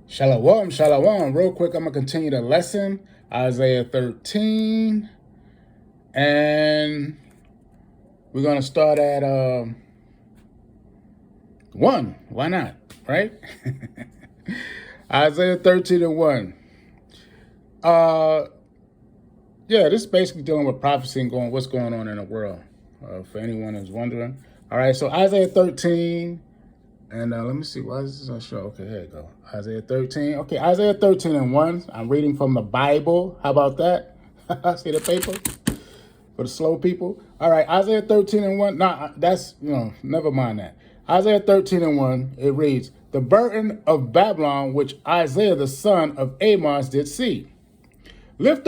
Shalom, shalom. Real quick, I'm going to continue the lesson, Isaiah 13. And we're going to start at 1. Why not, right? Isaiah 13 and 1. Yeah, this is basically dealing with prophecy and what's going on in the world, for anyone who's wondering. All right, so Isaiah 13. And let me see, why is this on show? Okay, here you go. Isaiah 13. Okay, Isaiah 13 and 1. I'm reading from the Bible. How about that? See the paper? For the slow people. All right, Isaiah 13 and 1. Nah, that's, never mind that. Isaiah 13 and 1, it reads, "The burden of Babylon, which Isaiah the son of Amos did see. Lift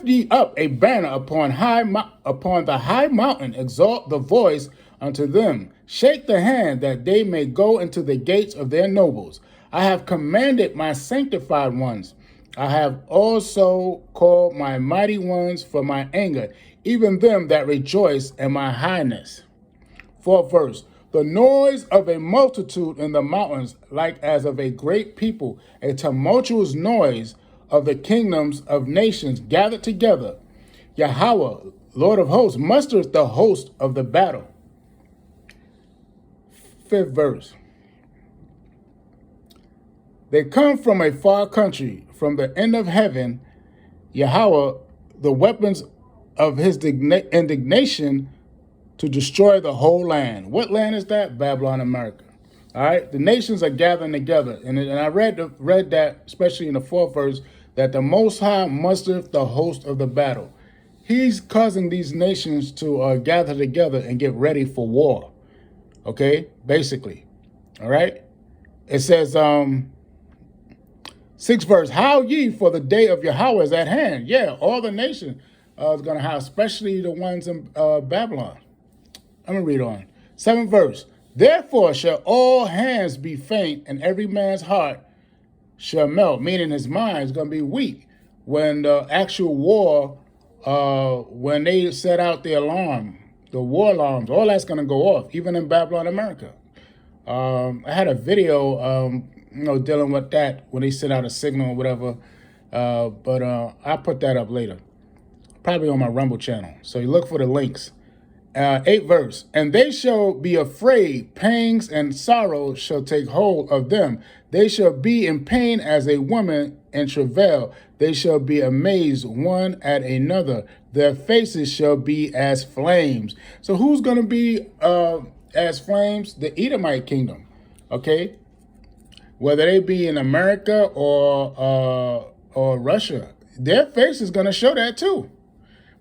ye up a banner upon the high mountain, exalt the voice unto them, shake the hand that they may go into the gates of their nobles. I have commanded my sanctified ones. I have also called my mighty ones for my anger, even them that rejoice in my highness." Fourth verse, "The noise of a multitude in the mountains, like as of a great people, a tumultuous noise of the kingdoms of nations gathered together. Yahweh, Lord of hosts, mustereth the host of the battle." Fifth verse, "They come from a far country, from the end of heaven. Yahweh, the weapons of his indignation to destroy the whole land." What land is that? Babylon, America. All right, the nations are gathering together, and I read that, especially in the fourth verse, that the Most High mustereth the host of the battle. He's causing these nations to gather together and get ready for war. Okay, basically. All right. It says, sixth verse, "How ye, for the day of Yahweh is at hand." Yeah, all the nations is going to have, especially the ones in Babylon. I'm going to read on. Seventh verse, "Therefore shall all hands be faint, and every man's heart shall melt," meaning his mind is going to be weak when the actual war, when they set out the alarm, the war alarms, all that's going to go off, even in Babylon, America. I had a video, dealing with that when they sent out a signal or whatever, but I'll put that up later, probably on my Rumble channel. So you look for the links. Eighth verse, "And they shall be afraid, pangs and sorrow shall take hold of them. They shall be in pain as a woman in travail. They shall be amazed one at another. Their faces shall be as flames." So who's going to be as flames? The Edomite kingdom, okay? Whether they be in America or Russia, their face is going to show that too.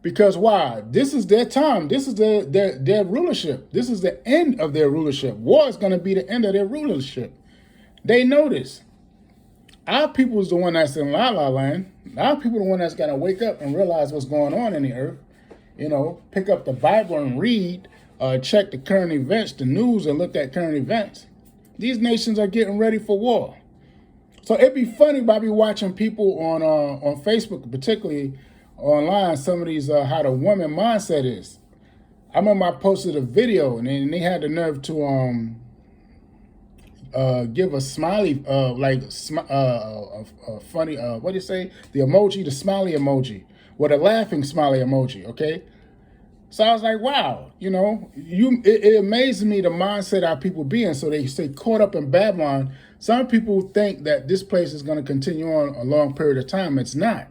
Because why? This is their time. This is their rulership. This is the end of their rulership. War is going to be the end of their rulership. They know this. Our people is the one that's in la-la land. Our people are the one that's got to wake up and realize what's going on in the earth. Pick up the Bible and read, check the current events, the news, and look at current events. These nations are getting ready for war. So it'd be funny by me watching people on Facebook, particularly online, some of these, how the woman mindset is. I remember I posted a video and they had the nerve to give a smiley, a funny, what do you say? The emoji, the smiley emoji, with a laughing smiley emoji, okay? So I was like, wow, it amazes me the mindset our people be in. So they stay caught up in Babylon. Some people think that this place is going to continue on a long period of time. It's not.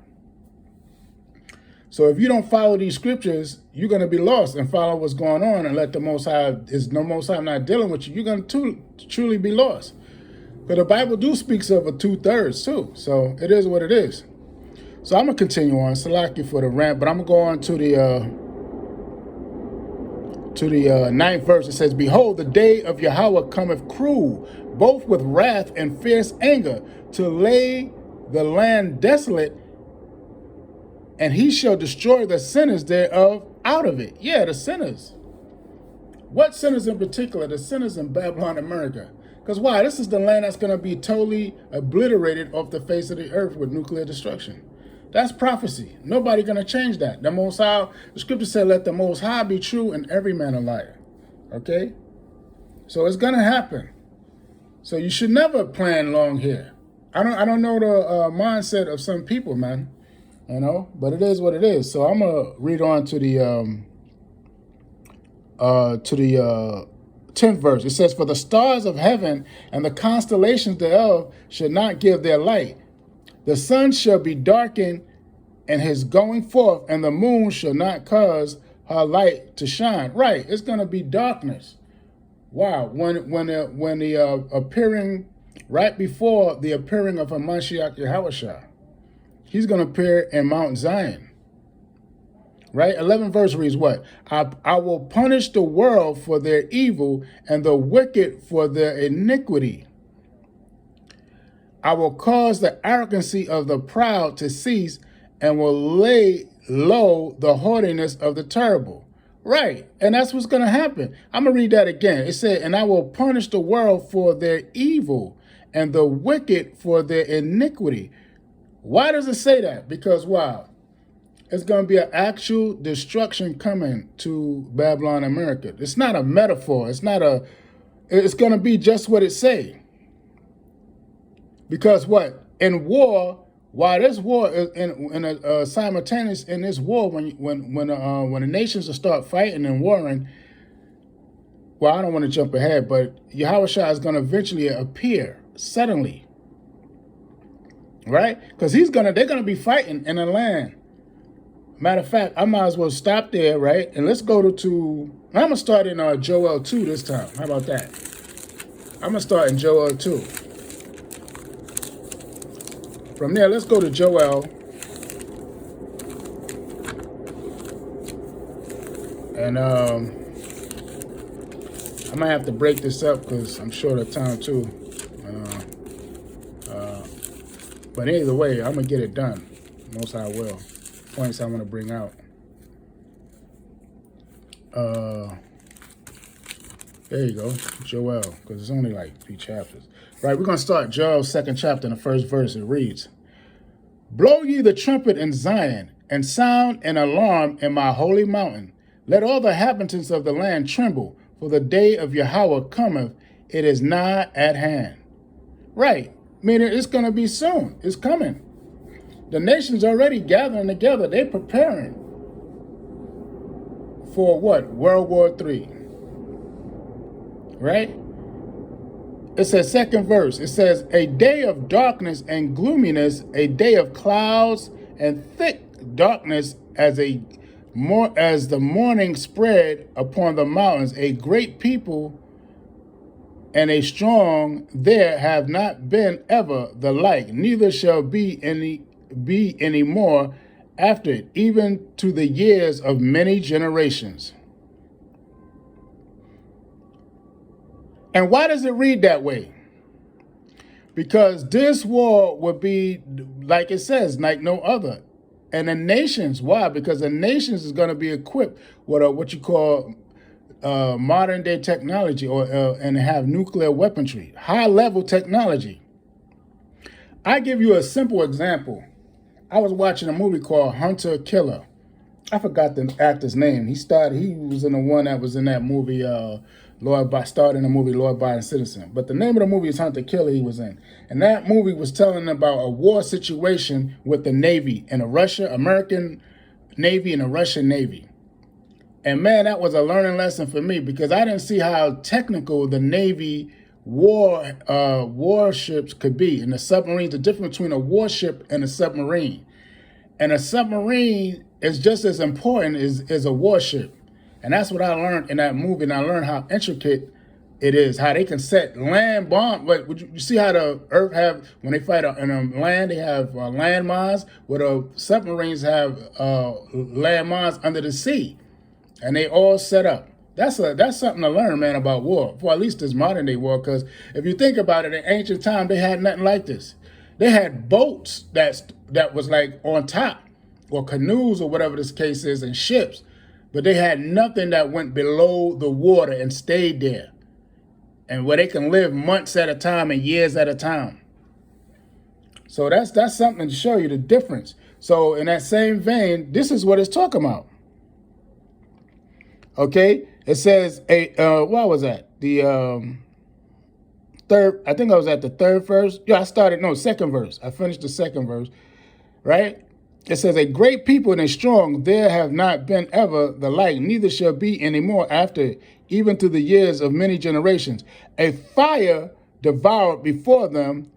So if you don't follow these scriptures, you're going to be lost and follow what's going on and let the Most High, Most High not dealing with you, you're going to truly be lost. But the Bible speaks of a 2/3 too. So it is what it is. So I'm going to continue on. Salaki for the rant, but I'm going to go on to the ninth verse. It says, "Behold, the day of Yahweh cometh cruel, both with wrath and fierce anger, to lay the land desolate, and he shall destroy the sinners thereof out of it." Yeah, the sinners. What sinners in particular? The sinners in Babylon, America. Because why? This is the land that's going to be totally obliterated off the face of the earth with nuclear destruction. That's prophecy. Nobody going to change that. The Most High, the scripture said, "Let the Most High be true and every man a liar." Okay? So it's going to happen. So you should never plan long here. I don't know the mindset of some people, man. You know, but it is what it is. So I'm gonna read on to the 10th verse. It says, "For the stars of heaven and the constellations thereof should not give their light. The sun shall be darkened and his going forth, and the moon shall not cause her light to shine." Right, it's gonna be darkness. Wow, when the appearing, right before the appearing of Hamashiach Yahushua, he's gonna appear in Mount Zion. Right? 11th verse reads what? I will punish the world for their evil and the wicked for their iniquity. I will cause the arrogancy of the proud to cease and will lay low the haughtiness of the terrible. Right. And that's what's going to happen. I'm going to read that again. It said, "And I will punish the world for their evil and the wicked for their iniquity." Why does it say that? Because, wow, it's going to be an actual destruction coming to Babylon, America. It's not a metaphor. It's going to be just what it say. Because what? In war, while this war is in a simultaneous in this war, when the nations will start fighting and warring, well, I don't want to jump ahead, but Yahushua is going to eventually appear suddenly, right? Because they're going to be fighting in a land. Matter of fact, I might as well stop there, right? And let's go to I'm going to start in Joel 2 this time. How about that? I'm going to start in Joel 2. From there, let's go to Joel. And I might have to break this up because I'm short of time too. But either way, I'm going to get it done. Most I will. Points I want to bring out. There you go, Joel, because it's only like 3 chapters. Right, we're going to start Joel's 2nd chapter in the 1st verse. It reads, "Blow ye the trumpet in Zion, and sound an alarm in my holy mountain. Let all the inhabitants of the land tremble, for the day of Yahweh cometh, it is nigh at hand." Right, meaning it's going to be soon. It's coming. The nations already gathering together. They're preparing for what? World War III. Right? It says, 2nd verse, it says, "A day of darkness and gloominess, a day of clouds and thick darkness, as the morning spread upon the mountains. A great people and a strong there have not been ever the like, neither shall be any more after it, even to the years of many generations." And why does it read that way? Because this war would be, like it says, like no other. And the nations, why? Because the nations is going to be equipped with what you call modern day technology, and have nuclear weaponry, high level technology. I give you a simple example. I was watching a movie called Hunter Killer. I forgot the actor's name. He was in the one that was in that movie, starred in the movie Law-Abiding Citizen. But the name of the movie is Hunter Killer he was in. And that movie was telling about a war situation with the Navy and American Navy and the Russian Navy. And man, that was a learning lesson for me because I didn't see how technical the Navy warships could be. And the submarines, the difference between a warship and a submarine. And a submarine is just as important as a warship. And that's what I learned in that movie. And I learned how intricate it is, how they can set land bomb. But you see how the Earth have, when they fight on land, they have land mines, where the submarines have land mines under the sea. And they all set up. That's something to learn, man, about war. For at least this modern day war, because if you think about it, in ancient time, they had nothing like this. They had boats that was like on top, or canoes or whatever this case is, and ships. But they had nothing that went below the water and stayed there. And where they can live months at a time and years at a time. So that's something to show you the difference. So in that same vein, this is what it's talking about. Okay, it says what was that? The third, I think I was at the third verse. Yeah, second verse. I finished the second verse, right? It says, a great people and a strong, there have not been ever the like, neither shall be any more after, even to the years of many generations. A fire devoured before them,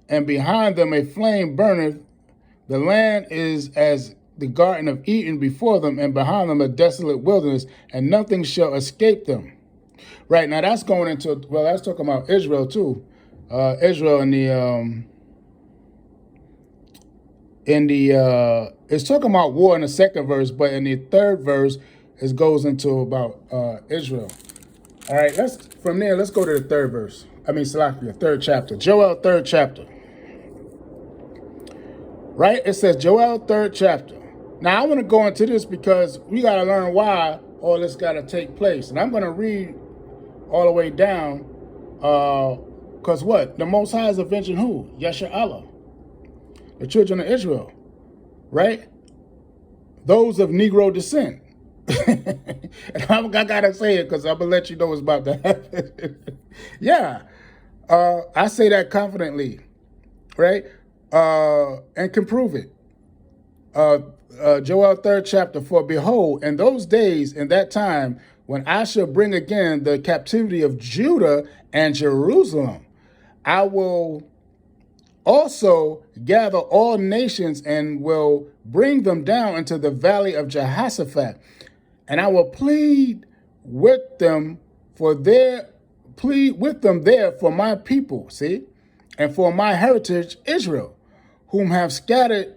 and behind them a flame burneth. The land is as the garden of Eden before them, and behind them a desolate wilderness, and nothing shall escape them. Right, now that's going into, well, that's talking about Israel too. Israel it's talking about war in the second verse, but in the third verse, it goes into about Israel. All right, let's go to the third verse. Salakia, third chapter. Joel, third chapter. Right, it says Joel, third chapter. Now, I want to go into this because we got to learn why all this got to take place. And I'm going to read all the way down, because what? The Most High is avenging who? Yashar'Allah, the children of Israel, right? Those of Negro descent. And I got to say it because I'm going to let you know what's about to happen. Yeah, I say that confidently, right? And can prove it. Joel 3rd chapter, for behold, in those days, in that time, when I shall bring again the captivity of Judah and Jerusalem, I will also gather all nations and will bring them down into the valley of Jehoshaphat, and I will plead with them there for my people, see, and for my heritage Israel, whom have scattered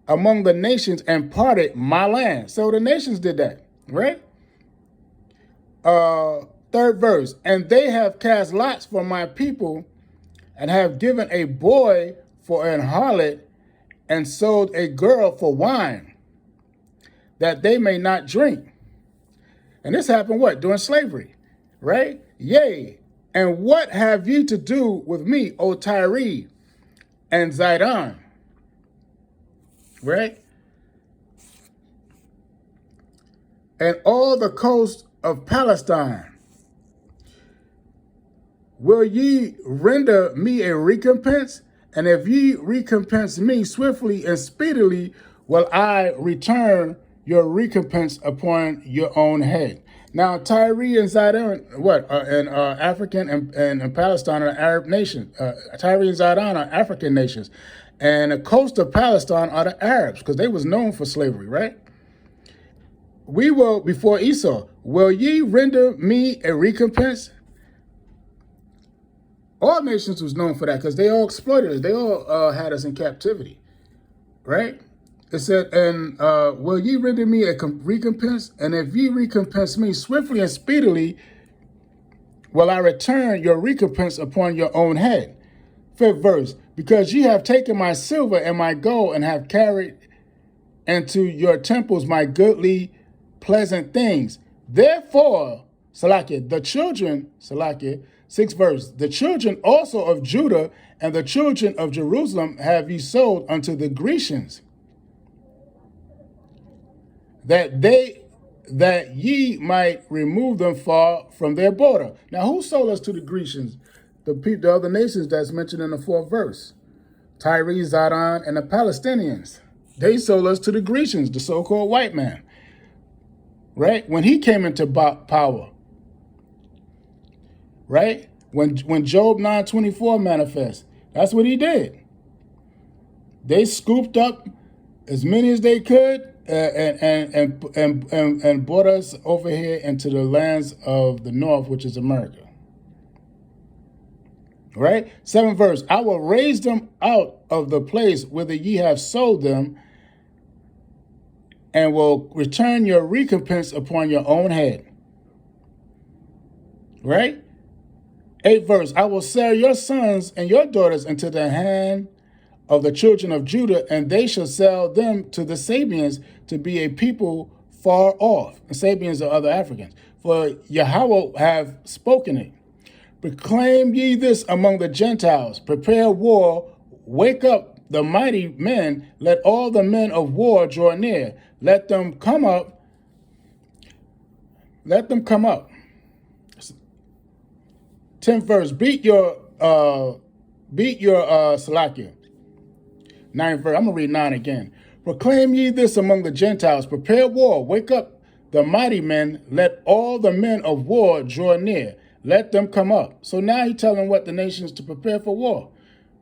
among the nations and parted my land. So the nations did that, right? Third verse, and they have cast lots for my people, and have given a boy for an harlot, and sold a girl for wine, that they may not drink. And this happened what? During slavery, right? Yea, and what have ye to do with me, O Tyre and Zidon? Right? And all the coast of Palestine. Will ye render me a recompense? And if ye recompense me swiftly and speedily, will I return your recompense upon your own head. Now, Tyre and Zidon, African and Palestine are Arab nations. Tyre and Zidon are African nations. And the coast of Palestine are the Arabs, because they was known for slavery, right? We will, before Esau, will ye render me a recompense? All nations was known for that because they all exploited us. They all had us in captivity, right? It said, and will ye render me a recompense? And if ye recompense me swiftly and speedily, will I return your recompense upon your own head. Fifth verse, because ye have taken my silver and my gold and have carried into your temples my goodly, pleasant things. Therefore, Salakia, the children, Salakia, sixth verse, the children also of Judah and the children of Jerusalem have ye sold unto the Grecians, that ye might remove them far from their border. Now, who sold us to the Grecians? The other nations that's mentioned in the fourth verse. Tyre, Zidon, and the Palestinians. They sold us to the Grecians, the so-called white man. Right? When he came into power. Right? When Job 9:24 manifests, that's what he did. They scooped up as many as they could and brought us over here into the lands of the north, which is America. Right? Seventh verse, I will raise them out of the place whither ye have sold them, and will return your recompense upon your own head. Right? Eighth verse, I will sell your sons and your daughters into the hand of the children of Judah, and they shall sell them to the Sabians to be a people far off. The Sabians are other Africans. For Yahweh have spoken it. Proclaim ye this among the Gentiles. Prepare war. Wake up the mighty men. Let all the men of war draw near. Let them come up. Let them come up 10th verse, beat your Salakia. 9th verse, I'm going to read 9 again. Proclaim ye this among the Gentiles, prepare war, wake up the mighty men, let all the men of war draw near, let them come up. So now he's telling what the nations to prepare for war.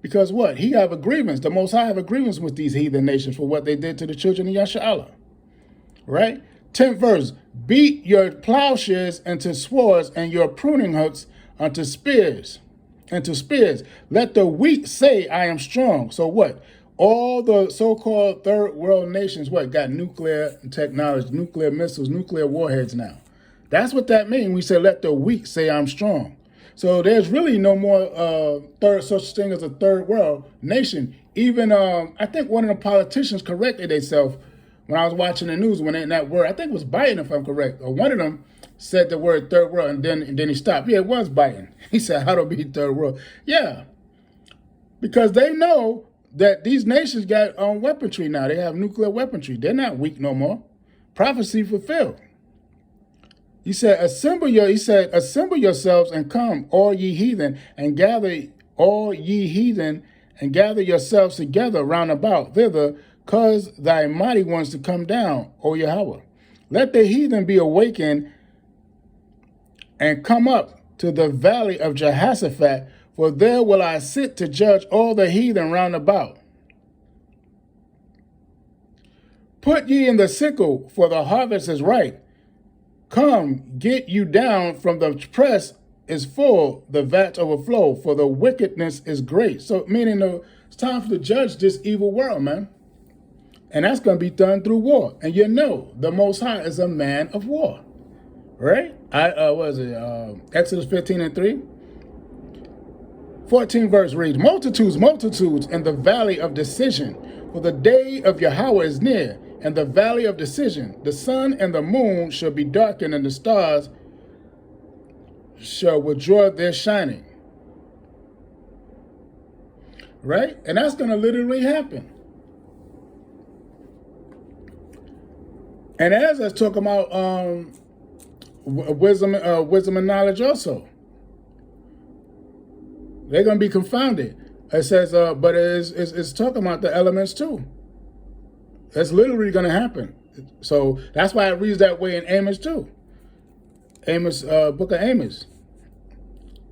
Because what? He have a grievance. The Most High have a grievance with these heathen nations for what they did to the children of Yashar'Allah. Right? 10th verse, beat your plowshares into swords and your pruning hooks unto spears. Let the weak say, I am strong. So what? All the so-called third world nations, what, got nuclear technology, nuclear missiles, nuclear warheads now. That's what that means. We say, let the weak say I'm strong. So there's really no more such thing as a third world nation. Even I think one of the politicians corrected themselves when I was watching the news when that word, I think it was Biden if I'm correct, or one of them said the word third world and then he stopped. Yeah, it was Biden. He said, how do we be third world? Yeah, because they know that these nations got weaponry now. They have nuclear weaponry. They're not weak no more. Prophecy fulfilled. He said, assemble yourselves and come, all ye heathen, and gather yourselves together round about thither, cause thy mighty ones to come down, O Yahweh. Let the heathen be awakened and come up to the valley of Jehoshaphat, for there will I sit to judge all the heathen round about. Put ye in the sickle, for the harvest is ripe. Come, get you down, from the press is full, the vats overflow, for the wickedness is great. So meaning it's time to judge this evil world, man. And that's going to be done through war. And you know, the Most High is a man of war. Right? Exodus 15:3. 14 verse reads, multitudes in the valley of decision, for the day of Yahweh is near, and the valley of decision. The sun and the moon shall be darkened, and the stars shall withdraw their shining. Right? And that's going to literally happen. And as I was talking about wisdom and knowledge also. They're going to be confounded. It says, but it's talking about the elements too. That's literally going to happen. So that's why it reads that way in Amos too. Book of Amos.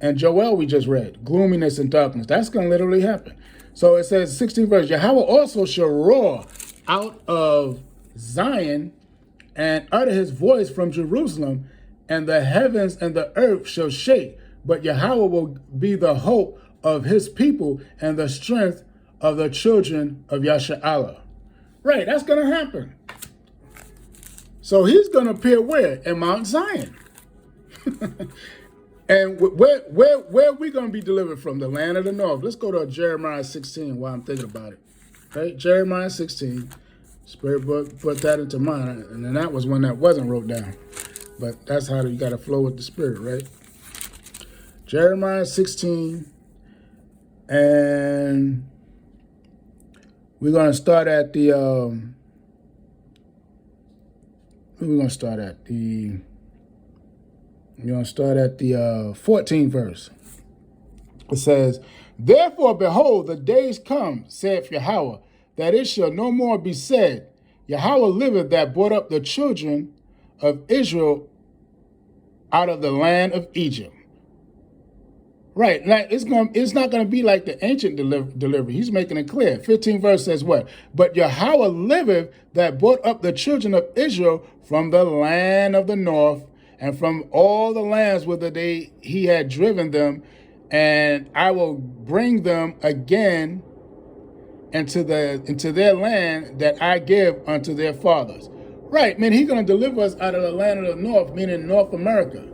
And Joel we just read. Gloominess and darkness. That's going to literally happen. So it says, 16th verse, Yahweh also shall roar out of Zion and utter his voice from Jerusalem, and the heavens and the earth shall shake. But Yahweh will be the hope of his people and the strength of the children of Yashar'Allah. Right, that's going to happen. So he's going to appear where? In Mount Zion. And where are we going to be delivered from? The land of the north. Let's go to Jeremiah 16 while I'm thinking about it. Right, Jeremiah 16. Spirit put that into mind. And then that was one that wasn't wrote down. But that's how you got to flow with the Spirit, right? Jeremiah 16, and we're going to start at the, we're going to start at the 14th verse. It says, therefore, behold, the days come, saith Yahweh, that it shall no more be said, Yahweh liveth that brought up the children of Israel out of the land of Egypt. Right, like it's not going to be like the ancient delivery. He's making it clear. 15th verse says what? But Yahweh liveth that brought up the children of Israel from the land of the north and from all the lands whither he had driven them, and I will bring them again into their land that I give unto their fathers. Right, man, he's going to deliver us out of the land of the north, meaning North America.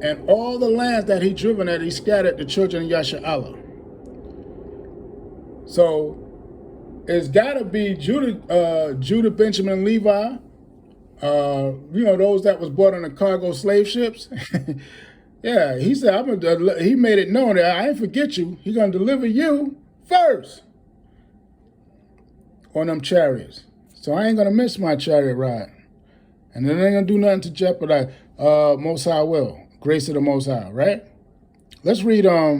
And all the lands that he driven that he scattered the children of Yashar'Allah. So it's got to be Judah, Benjamin, Levi. Those that was bought on the cargo slave ships. Yeah, he said, he made it known that I ain't forget you. He's going to deliver you first on them chariots. So I ain't going to miss my chariot ride. And it ain't going to do nothing to jeopardize. Most High will. Grace of the Most High, right? Let's read yeah,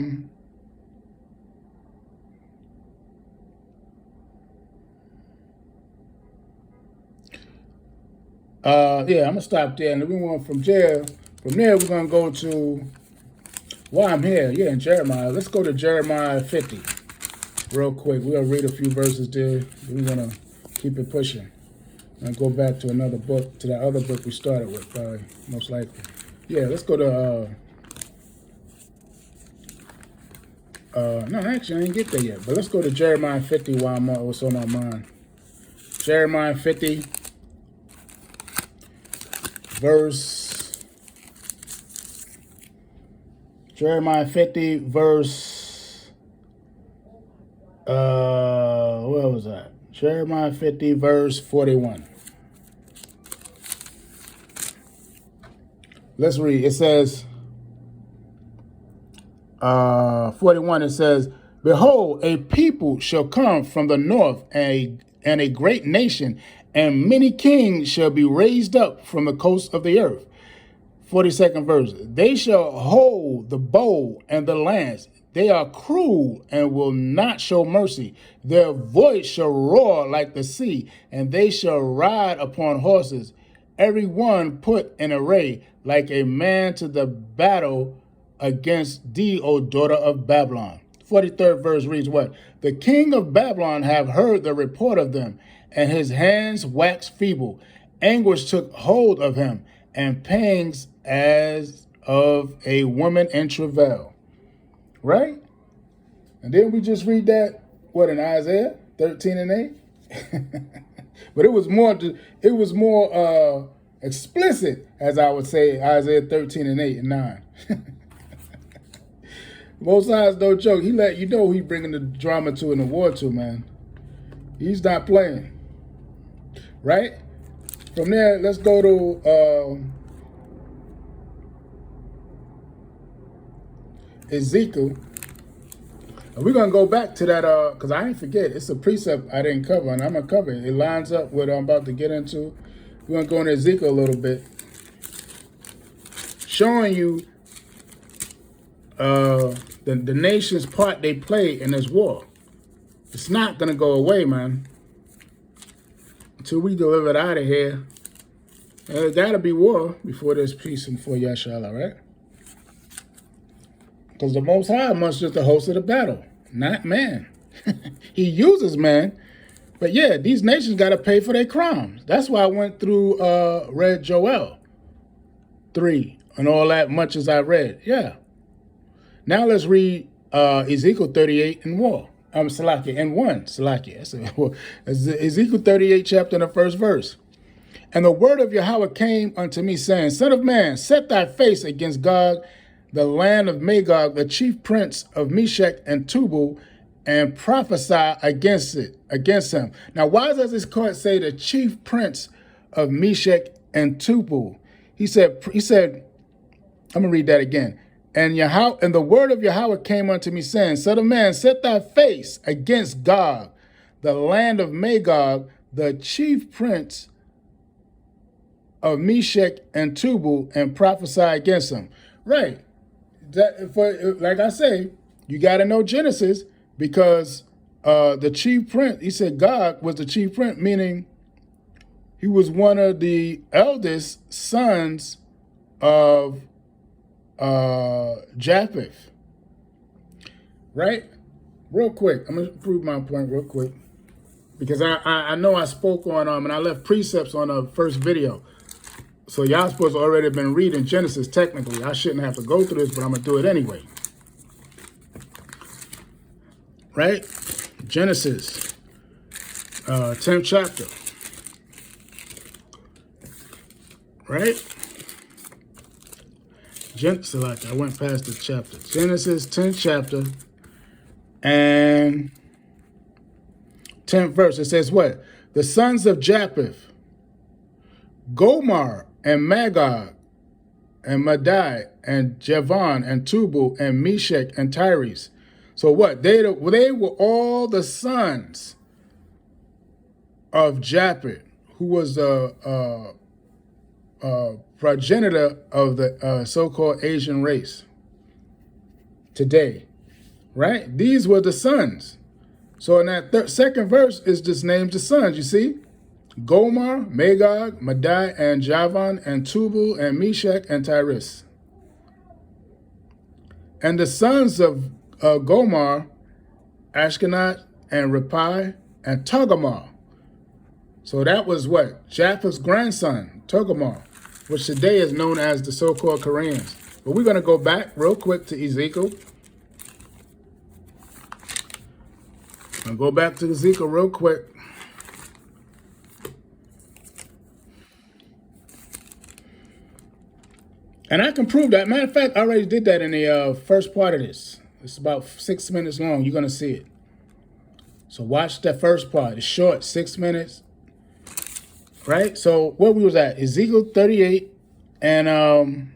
I'm gonna stop there, and then we want from there. From there, we're gonna go to why I'm here. Yeah, in Jeremiah. Let's go to Jeremiah 50 real quick. We're gonna read a few verses there. We're gonna keep it pushing and go back to another book, to that other book we started with, probably most likely. Yeah, let's go to. No, actually, I didn't get there yet. But let's go to Jeremiah 50 while I'm what's on my mind. Jeremiah 50. Jeremiah 50, verse, where was that? Jeremiah 50, verse 41. Let's read. It says, 41, it says, behold, a people shall come from the north, and a great nation, and many kings shall be raised up from the coast of the earth. 42nd verse. They shall hold the bow and the lance. They are cruel and will not show mercy. Their voice shall roar like the sea, and they shall ride upon horses, every one put in array, like a man to the battle against thee, O daughter of Babylon. 43rd verse reads what? The king of Babylon have heard the report of them, and his hands waxed feeble. Anguish took hold of him, and pangs as of a woman in travail. Right? And then we just read that, what, in Isaiah 13 and 8? But it was more explicit, as I would say, Isaiah 13 and 8 and 9. Both sides don't joke. He let you know he's bringing the drama to and the war to, man. He's not playing. Right? From there, let's go to Ezekiel. And we're going to go back to that, because I didn't forget. It's a precept I didn't cover, and I'm going to cover it. It lines up with what I'm about to get into. We're going to go into Ezekiel a little bit, showing you the nation's part they play in this war. It's not going to go away, man, until we deliver it out of here. There got to be war before there's peace and before Yashala, right? Because the Most High must just the host of the battle, not man. He uses man. But yeah, these nations got to pay for their crimes. That's why I went through, read Joel 3 and all that much as I read. Yeah. Now let's read Ezekiel 38 and war. Salakia, and 1. Salakia. Ezekiel 38 chapter and the first verse. And the word of Yahweh came unto me, saying, Son of man, set thy face against Gog, the land of Magog, the chief prince of Meshech and Tubal, and prophesy against him. Now, why does this court say the chief prince of Meshech and Tubal? He said, I'm gonna read that again. And the word of Yahweh came unto me, saying, Son of man, set thy face against Gog, the land of Magog, the chief prince of Meshech and Tubal, and prophesy against him. Right. Like I say, you got to know Genesis, because the chief prince, he said God was the chief prince, meaning he was one of the eldest sons of Japheth. Right? Real quick, I'm going to prove my point real quick, because I know I spoke on and I left precepts on the first video. So y'all supposed to already been reading Genesis technically. I shouldn't have to go through this, but I'm going to do it anyway. Right? Genesis, 10th chapter. Right? I went past the chapter. Genesis, 10th chapter, and 10th verse. It says what? The sons of Japheth, Gomer, and Magog, and Madai, and Javan, and Tubal, and Meshech, and Tyrese. So what? They were all the sons of Japheth, who was the progenitor of the so-called Asian race today, right? These were the sons. So in that second verse is just names the sons, you see? Gomar, Magog, Madai, and Javan, and Tubal, and Meshach, and Tyrus. And the sons of Gomar, Ashkenaz, and Repai, and Togarmah. So that was what? Japheth's grandson, Togarmah, which today is known as the so-called Koreans. But we're going to go back real quick to Ezekiel. I'll go back to Ezekiel real quick. And I can prove that. Matter of fact, I already did that in the first part of this. It's about 6 minutes long. You're going to see it. So watch that first part. It's short, 6 minutes. Right? So where we was at? Ezekiel 38. And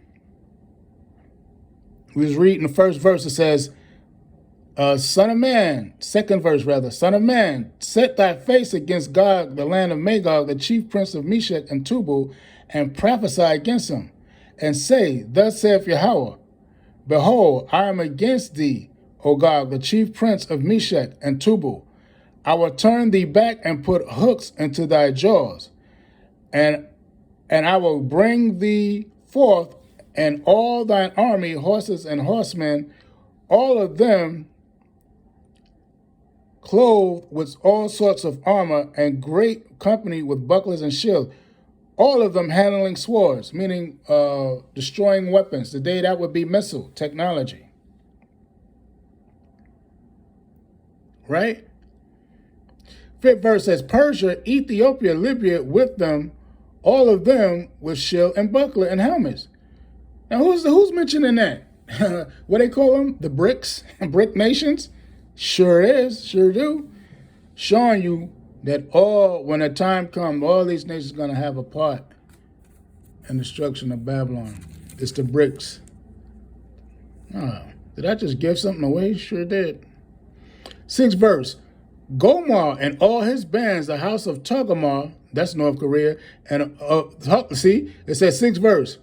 we was reading the first verse. It says, son of man, second verse rather, son of man, set thy face against Gog, the land of Magog, the chief prince of Meshach and Tubal, and prophesy against him, and say, thus saith Yahweh, behold, I am against thee, O Gog, the chief prince of Meshach and Tubal. I will turn thee back and put hooks into thy jaws, and I will bring thee forth, and all thine army, horses and horsemen, all of them clothed with all sorts of armor, and great company with bucklers and shields, all of them handling swords, meaning destroying weapons. Today that would be missile technology. Right? Fifth verse says, Persia, Ethiopia, Libya with them, all of them with shield and buckler and helmets. Now who's mentioning that? What they call them? The BRICS, BRIC nations? Sure is, sure do. Showing you that when the time comes, all these nations are going to have a part in the destruction of Babylon. It's the BRICS. Oh, did I just give something away? Sure did. Sixth verse. Gomar and all his bands, the house of Togarmah, that's North Korea, and see, it says sixth verse.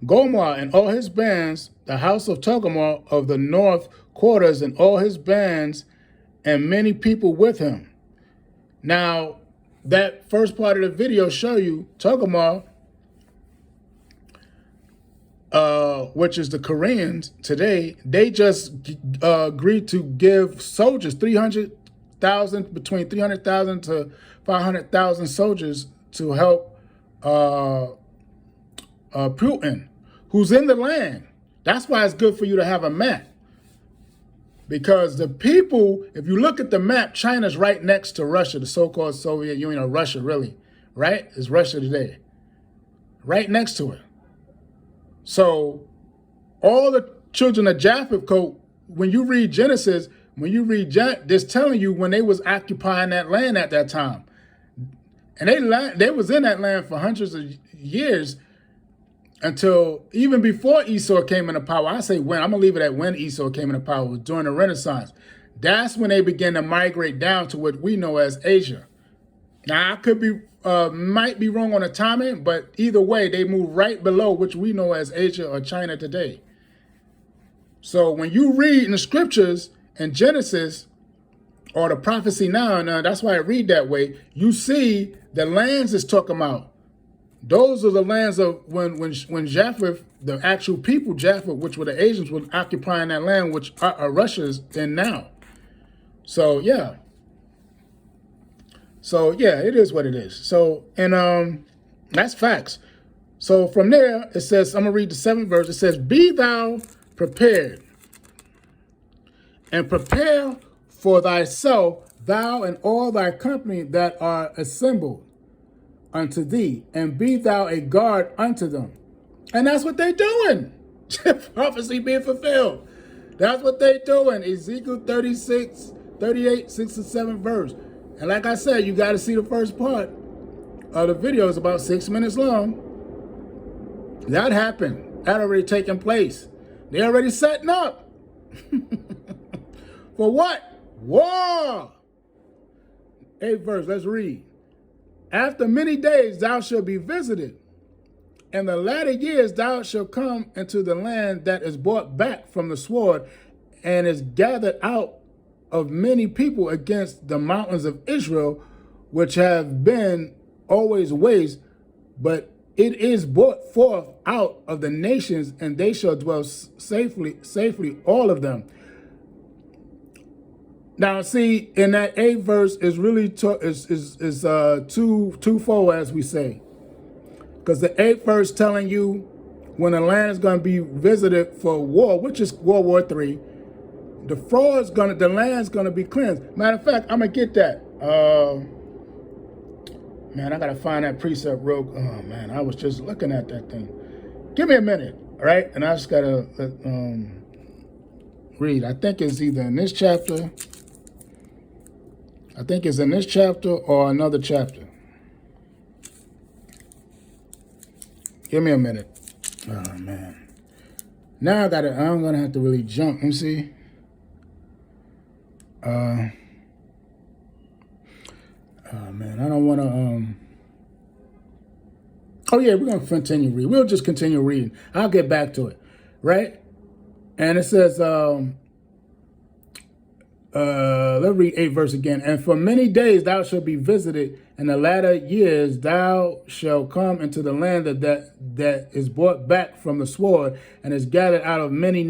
Gomar and all his bands, the house of Togarmah of the north quarters, and all his bands, and many people with him. Now, that first part of the video show you Togarmah, which is the Koreans today. They just agreed to give soldiers 300,000, between 300,000 to 500,000 soldiers to help Putin, who's in the land. That's why it's good for you to have a map. Because the people, if you look at the map, China's right next to Russia, the so-called Soviet Union, or Russia really, right? It's Russia today. Right next to it. So all the children of Japheth, when you read Genesis, it's telling you when they was occupying that land at that time. And they was in that land for hundreds of years, until even before Esau came into power. I say when, I'm going to leave it at when Esau came into power. It was during the Renaissance. That's when they began to migrate down to what we know as Asia. Now, I could be, might be wrong on the timing, but either way, they move right below which we know as Asia or China today. So when you read in the scriptures in Genesis, or the prophecy now, that's why I read that way, you see the lands it's talking about. Those are the lands of when Japheth, the actual people Japheth, which were the Asians, were occupying that land, which Russia's in now. So yeah. So yeah, it is what it is. So, and that's facts. So from there, it says, I'm gonna read the 7th verse. It says, be thou prepared, and prepare for thyself, thou and all thy company that are assembled unto thee, and be thou a guard unto them. And that's what they're doing. Prophecy being fulfilled. That's what they're doing. Ezekiel 36, 38, 6 and 7 verse. And like I said, you got to see the first part of the video. It's about 6 minutes long. That happened. That already taken place. They already setting up. For what? War. 8th verse, let's read. After many days thou shalt be visited, in the latter years thou shalt come into the land that is brought back from the sword, and is gathered out of many people against the mountains of Israel, which have been always waste, but it is brought forth out of the nations, and they shall dwell safely, all of them. Now, see, in that 8th verse is really twofold, as we say, because the 8th verse telling you when the land is going to be visited for war, which is World War III, the land's gonna be cleansed. Matter of fact, I'm gonna get that. Man, I gotta find that precept real. Oh man, I was just looking at that thing. Give me a minute, all right? And I just gotta read. I think it's either in this chapter. I think it's in this chapter or another chapter. Give me a minute. Oh man. Now I'm gonna have to really jump. Let me see. Oh man, I don't want to. Oh yeah, we're gonna continue reading. We'll just continue reading. I'll get back to it, right? And it says, let's read 8th verse again. And for many days thou shalt be visited, in the latter years thou shalt come into the land that is brought back from the sword, and is gathered out of many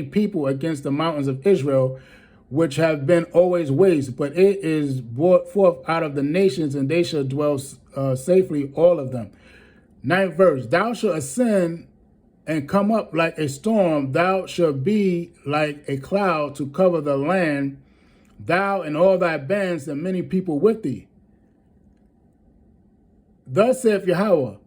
people against the mountains of Israel, which have been always waste, but it is brought forth out of the nations, and they shall dwell safely, all of them. 9th verse, thou shalt ascend and come up like a storm, thou shalt be like a cloud to cover the land, thou and all thy bands and many people with thee. Thus saith Yahweh,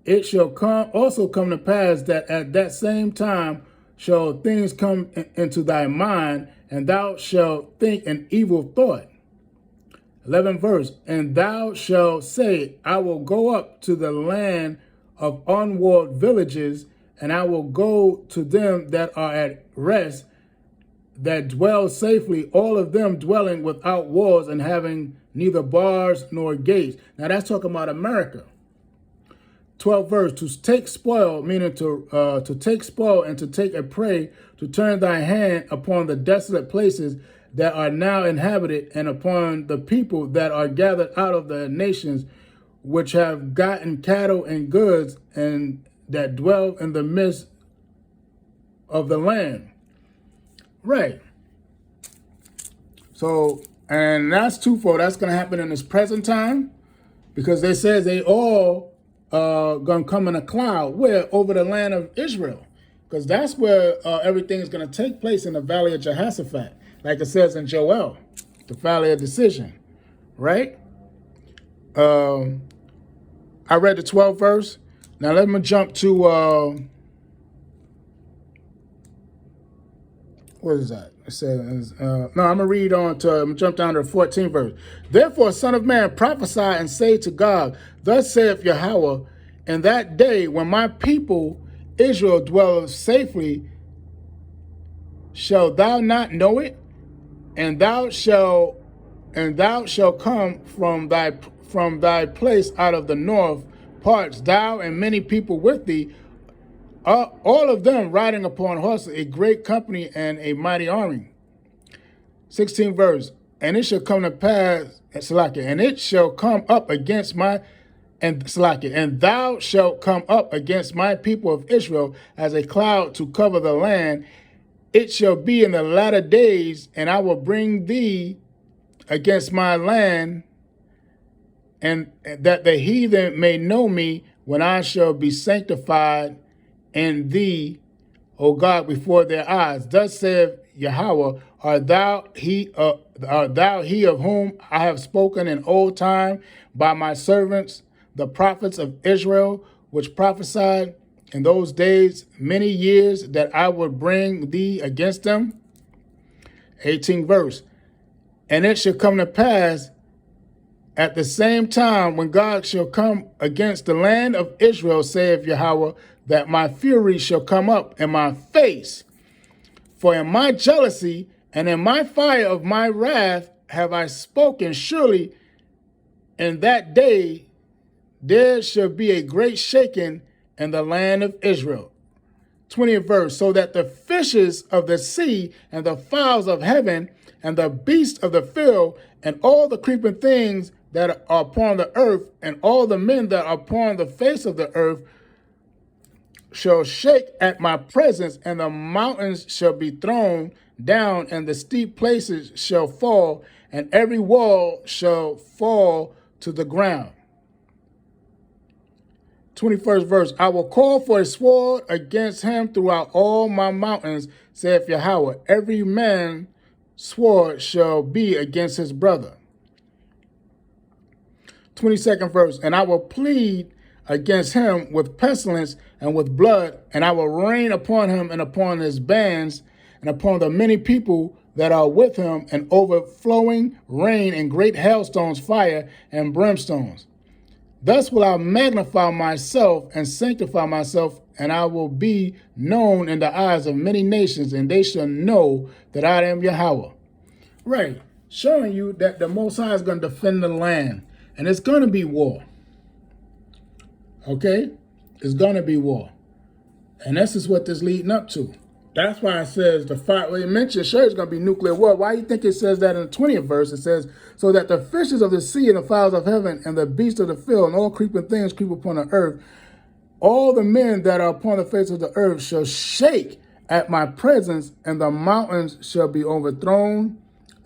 it shall also come to pass that at that same time shall things come into thy mind, and thou shalt think an evil thought. 11th verse, and thou shalt say, I will go up to the land of unwalled villages, and I will go to them that are at rest, that dwell safely, all of them dwelling without walls and having neither bars nor gates. Now that's talking about America. 12th verse, to take spoil, meaning to take spoil and to take a prey, to turn thy hand upon the desolate places that are now inhabited, and upon the people that are gathered out of the nations, which have gotten cattle and goods, and that dwell in the midst of the land. Right. So, and that's twofold. That's going to happen in this present time, because they says they all going to come in a cloud. Where? Over the land of Israel. Because that's where everything is going to take place, in the valley of Jehoshaphat. Like it says in Joel, the valley of decision. Right? I read the 12th verse. Now let me jump to, what is that? It says, no, I'm going to read on to, I'm going to jump down to the 14th verse. Therefore, son of man, prophesy and say to God, thus saith Yahweh, in that day when my people Israel dwell safely, shall thou not know it? And thou shalt come from thy place out of the north parts, thou and many people with thee, all of them riding upon horses, a great company and a mighty army. 16th verse, and it shall come to pass, and it shall come up against and thou shalt come up against my people of Israel as a cloud to cover the land. It shall be in the latter days, and I will bring thee against my land, and that the heathen may know me, when I shall be sanctified in thee, O God, before their eyes. Thus saith Yahweh, art thou he of whom I have spoken in old time by my servants, the prophets of Israel, which prophesied in those days many years, that I would bring thee against them? 18th verse, and it shall come to pass at the same time when God shall come against the land of Israel, saith Yahweh, that my fury shall come up in my face. For in my jealousy and in my fire of my wrath have I spoken. Surely in that day there shall be a great shaking in the land of Israel. 20th verse, so that the fishes of the sea and the fowls of heaven and the beasts of the field and all the creeping things that are upon the earth and all the men that are upon the face of the earth shall shake at my presence, and the mountains shall be thrown down, and the steep places shall fall, and every wall shall fall to the ground. 21st verse, I will call for a sword against him throughout all my mountains, saith Yahweh. Every man's sword shall be against his brother. 22nd verse, and I will plead against him with pestilence and with blood, and I will rain upon him and upon his bands and upon the many people that are with him, and overflowing rain and great hailstones, fire and brimstones. Thus will I magnify myself and sanctify myself, and I will be known in the eyes of many nations, and they shall know that I am Yahweh. Right, showing you that the Most High is going to defend the land, and it's going to be war. Okay? It's going to be war. And this is what this is leading up to. That's why it says the fire, well, it mentions sure it's going to be nuclear war. Why do you think it says that in the 20th verse? It says, so that the fishes of the sea and the fowls of heaven and the beasts of the field and all creeping things creep upon the earth, all the men that are upon the face of the earth shall shake at my presence, and the mountains shall be overthrown,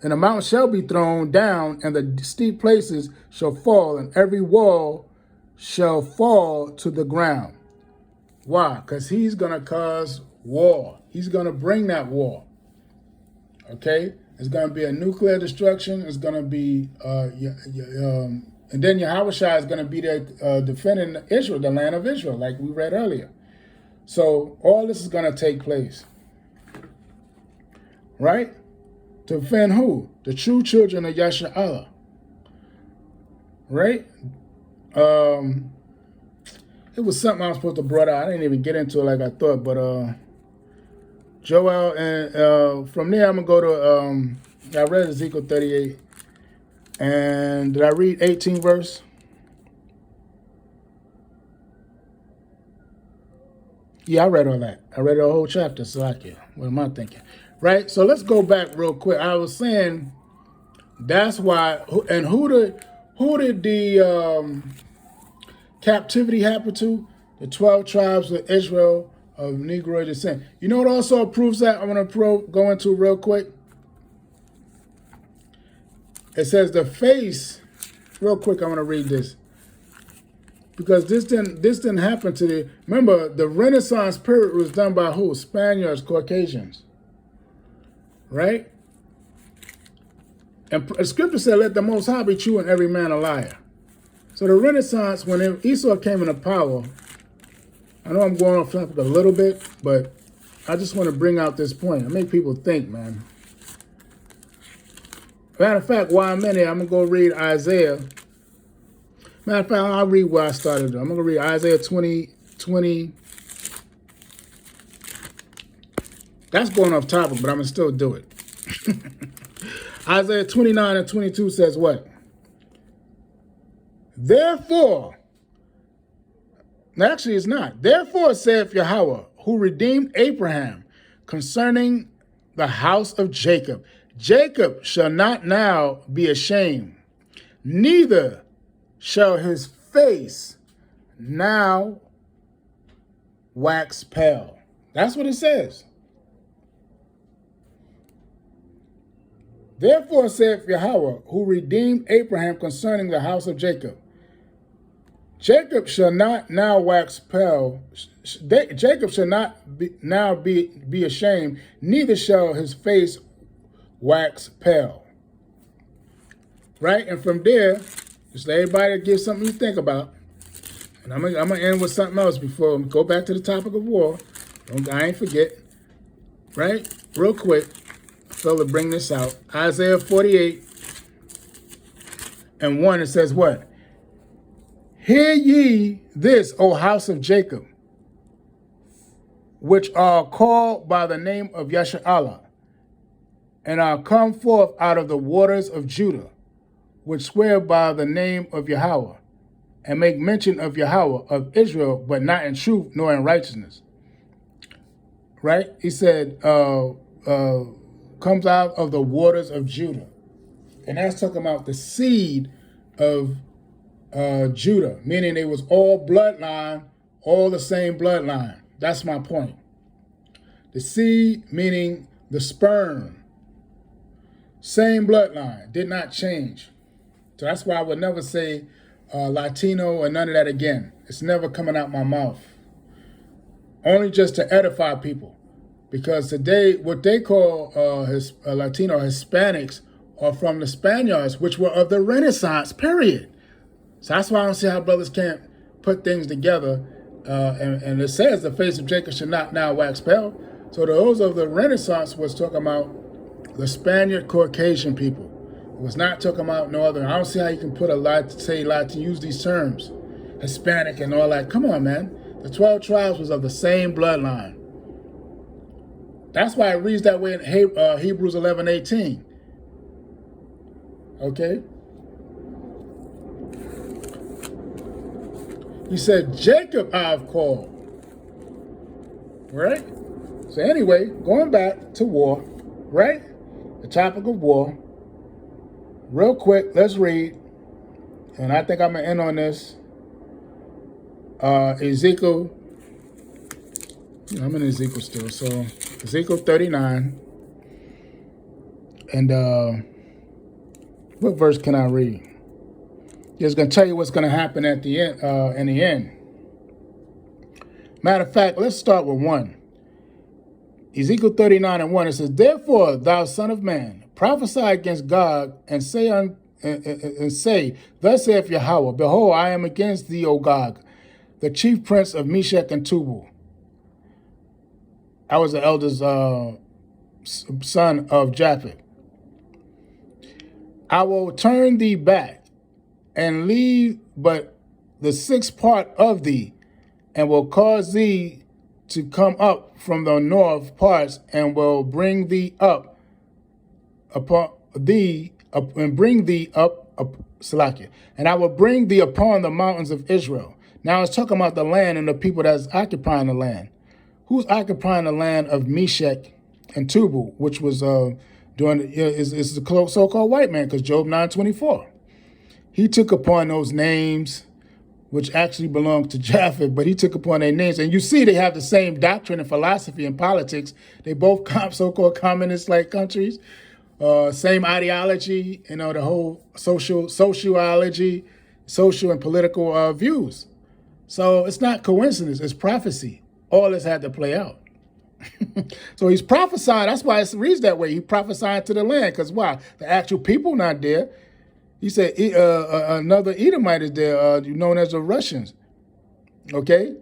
and the mountains shall be thrown down, and the steep places shall fall, and every wall shall fall to the ground. Why? Because he's going to cause war. He's going to bring that war. Okay? It's going to be a nuclear destruction. It's going to be, and then Yahweh is going to be there defending Israel, the land of Israel, like we read earlier. So all this is going to take place. Right? To defend who? The true children of Yashar'Allah. Right? It was something I was supposed to brought out. I didn't even get into it like I thought, but Joel, and from there I'm going to go to, I read Ezekiel 38, and did I read 18 verse? Yeah, I read all that. I read the whole chapter, so what am I thinking? Right, so let's go back real quick. I was saying that's why, and who did the captivity happen to? The 12 tribes of Israel of Negro descent. You know what also proves that? I'm going to go into real quick. It says the face, real quick, I'm going to read this. Because this didn't happen to the, remember, the Renaissance period was done by who? Spaniards, Caucasians. Right? And the scripture said, let the Most High be true and every man a liar. So the Renaissance, when Esau came into power, I know I'm going off topic a little bit, but I just want to bring out this point. I make people think, man. Matter of fact, while I'm in there, I'm going to go read Isaiah. Matter of fact, I'll read where I started. I'm going to read Isaiah 20. That's going off topic, but I'm going to still do it. Isaiah 29 and 22 says what? Therefore, actually it's not. Therefore saith Yahweh, who redeemed Abraham, concerning the house of Jacob. Jacob shall not now be ashamed, neither shall his face now wax pale. That's what it says. Therefore saith Yahweh, who redeemed Abraham concerning the house of Jacob. Jacob shall not now wax pale. Jacob shall not now be ashamed, neither shall his face wax pale. Right? And from there, just let everybody give something to think about. And I'm gonna end with something else before we go back to the topic of war. I ain't forget. Right? Real quick. So to bring this out, Isaiah 48 and 1, it says what? Hear ye this, O house of Jacob, which are called by the name of Yashar'Allah, and are come forth out of the waters of Judah, which swear by the name of Yahweh, and make mention of Yahweh, of Israel, but not in truth nor in righteousness. Right? He said, comes out of the waters of Judah. And that's talking about the seed of Judah, meaning it was all bloodline, all the same bloodline. That's my point. The seed meaning the sperm, same bloodline, did not change. So that's why I would never say Latino or none of that again. It's never coming out my mouth. Only just to edify people. Because today, what they call Latino Hispanics are from the Spaniards, which were of the Renaissance period. So that's why I don't see how brothers can't put things together. And it says the face of Jacob should not now wax pale. So those of the Renaissance was talking about the Spaniard Caucasian people. It was not talking about Northern. I don't see how you can put a lot to say, to use these terms, Hispanic and all that. Come on, man. The 12 tribes was of the same bloodline. That's why it reads that way in Hebrews 11:18. Okay? He said, Jacob I have called. Right? So anyway, going back to war, right? The topic of war. Real quick, let's read. And I think I'm going to end on this. Ezekiel. I'm in Ezekiel still. So Ezekiel 39. And what verse can I read? It's going to tell you what's going to happen at the end. In the end. Matter of fact, let's start with 1. Ezekiel 39:1. It says, "Therefore, thou son of man, prophesy against God, and say, Thus saith Yahweh, Behold, I am against thee, O Gog, the chief prince of Meshech and Tubal." I was the eldest son of Japheth. "I will turn thee back, and leave but the sixth part of thee, and will cause thee to come up from the north parts, and will bring thee up upon thee and bring thee up Salakia. And I will bring thee upon the mountains of Israel." Now it's talking about the land and the people that's occupying the land. Who's occupying the land of Meshech and Tubal, which was is the so-called white man, because Job 9:24. He took upon those names, which actually belonged to Japheth, but he took upon their names. And you see they have the same doctrine and philosophy and politics. They both so-called communist-like countries. Same ideology, the whole sociology, social and political views. So it's not coincidence, it's prophecy. All this had to play out. So he's prophesying. That's why it reads that way. He prophesied to the land, because why? The actual people not there. He said another Edomite is there, known as the Russians. Okay?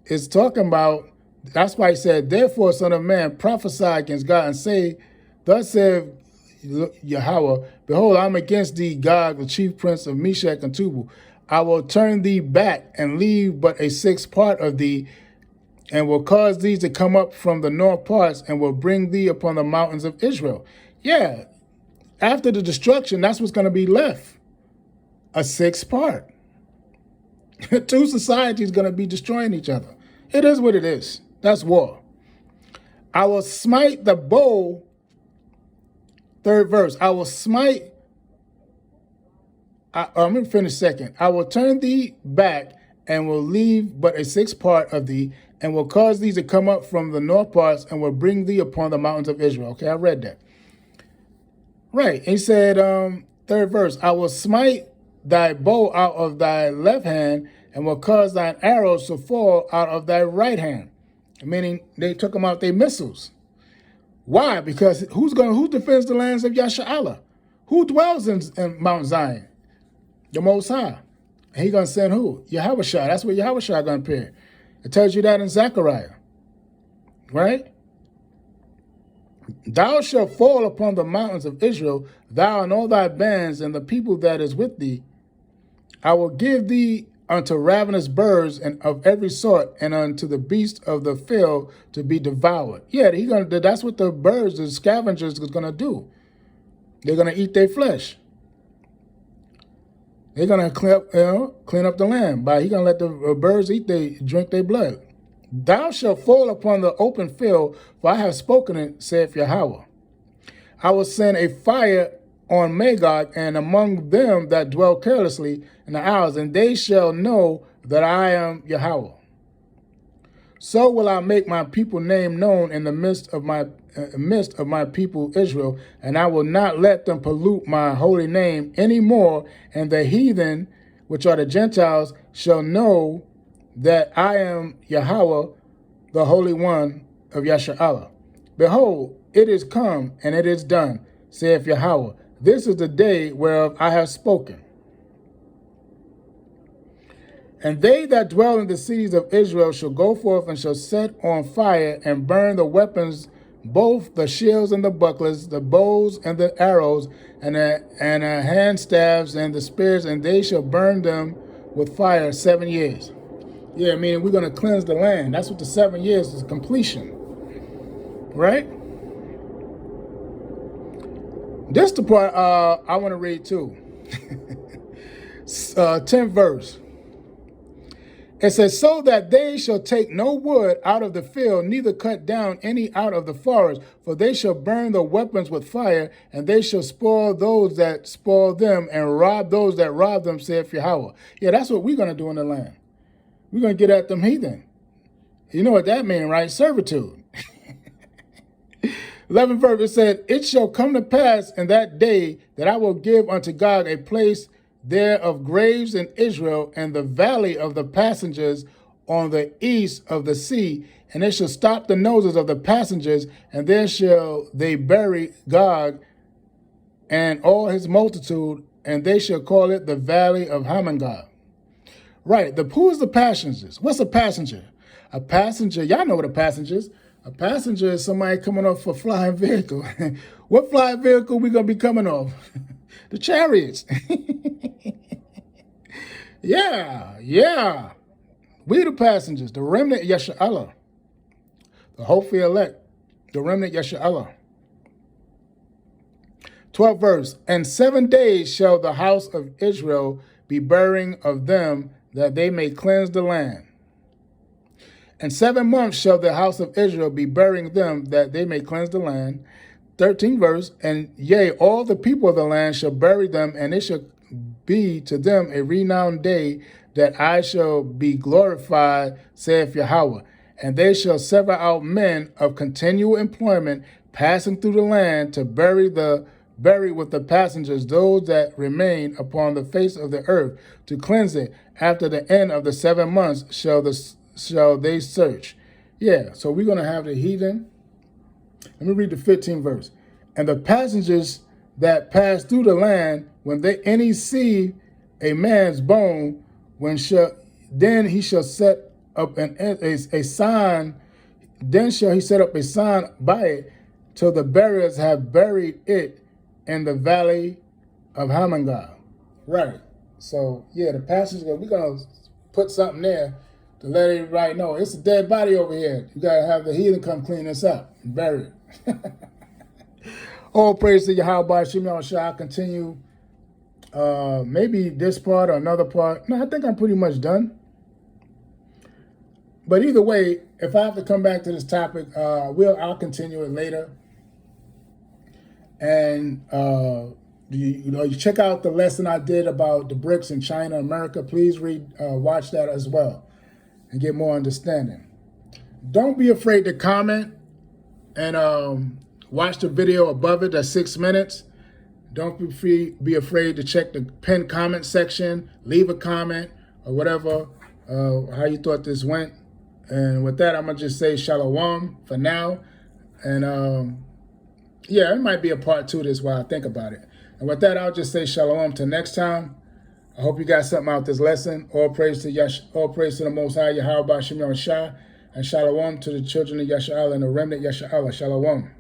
It's talking about, that's why he said, "Therefore, son of man, prophesy against God, and say, Thus saith Yahweh, Behold, I'm against thee, Gog, the chief prince of Meshech and Tubal. I will turn thee back, and leave but a sixth part of thee, and will cause thee to come up from the north parts, and will bring thee upon the mountains of Israel." Yeah. After the destruction, that's what's going to be left. A sixth part. Two societies going to be destroying each other. It is what it is. That's war. "I will smite the bow." Third verse. "I will smite. I'm going to finish second. "I will turn thee back, and will leave but a sixth part of thee, and will cause thee to come up from the north parts, and will bring thee upon the mountains of Israel." Okay, I read that. Right. He said, third verse, "I will smite thy bow out of thy left hand, and will cause thine arrows to fall out of thy right hand." Meaning they took them out their missiles. Why? Because who defends the lands of Yasha'Allah? Who dwells in Mount Zion? The Most High. And he going to send who? Yahushua. That's where Yahushua going to appear. It tells you that in Zechariah. Right? "Thou shalt fall upon the mountains of Israel, thou and all thy bands, and the people that is with thee. I will give thee unto ravenous birds and of every sort, and unto the beasts of the field to be devoured." Yeah, that's what the birds, the scavengers, is going to do. They're going to eat their flesh. They're gonna clean up the land. He's gonna let the birds drink their blood. Thou shalt fall upon the open field, for I have spoken it, saith Yahweh. I will send a fire on Magog and among them that dwell carelessly in the isles, and they shall know that I am Yahweh. So will I make my people name known in the midst of my people Israel, and I will not let them pollute my holy name any more, and the heathen, which are the Gentiles, shall know that I am Yahweh, the Holy One of Yashar'Allah. Behold, it is come, and it is done, saith Yahweh. This is the day whereof I have spoken. And they that dwell in the cities of Israel shall go forth and shall set on fire and burn the weapons, both the shields and the bucklers, the bows and the arrows, and the hand staves and the spears, and they shall burn them with fire 7 years. Yeah, meaning we're going to cleanse the land. That's what the 7 years is, completion. Right? This the part I want to read too. 10th verse. It says, so that they shall take no wood out of the field, neither cut down any out of the forest, for they shall burn the weapons with fire, and they shall spoil those that spoil them, and rob those that rob them, saith Yahweh. Yeah, that's what we're going to do in the land. We're going to get at them heathen. You know what that means, right? Servitude. 11th verse, it said, it shall come to pass in that day that I will give unto God a place there of graves in Israel, and the valley of the passengers on the east of the sea, and it shall stop the noses of the passengers, and there shall they bury Gog and all his multitude, and they shall call it the valley of Hamongog. Right, who is the passengers? What's a passenger? A passenger, y'all know what a passenger is. A passenger is somebody coming off a flying vehicle. What flying vehicle we going to be coming off? The chariots. Yeah. We the passengers, the remnant Yashar'Allah, the hopefully elect, the remnant Yashar'Allah. 12th verse, and 7 days shall the house of Israel be burying of them, that they may cleanse the land. And 7 months shall the house of Israel be burying them, that they may cleanse the land. 13th verse, and yea, all the people of the land shall bury them, and it shall be to them a renowned day, that I shall be glorified, saith Yahweh. And they shall sever out men of continual employment, passing through the land, to bury with the passengers those that remain upon the face of the earth, to cleanse it. After the end of the 7 months shall they search. Yeah, so we're going to have the heathen. Let me read the 15th verse. And the passengers that pass through the land, when any see a man's bone, then he shall set up a sign. Then shall he set up a sign by it, till the buriers have buried it in the valley of Hamongog. Right. So yeah, the passengers, we're gonna put something there to let everybody know it's a dead body over here. You gotta have the heathen come clean this up and bury it. All praise to Yahweh Shimon Shah. Continue maybe this part or another part. No, I think I'm pretty much done. But either way, if I have to come back to this topic, I'll continue it later. And you check out the lesson I did about the BRICS in China, America. Please watch that as well and get more understanding. Don't be afraid to comment and watch the video above it. That's 6 minutes. Don't be afraid to check the pinned comment section, leave a comment or whatever, how you thought this went. And with that, I'm going to just say shalom for now. And yeah, it might be a part 2 of this while I think about it. And with that, I'll just say shalom till next time. I hope you got something out of this lesson. All praise to the Most High, Yahweh Shimon Shah, and shalom to the children of Yashar'Allah and the remnant Yashar'Allah. Shalom.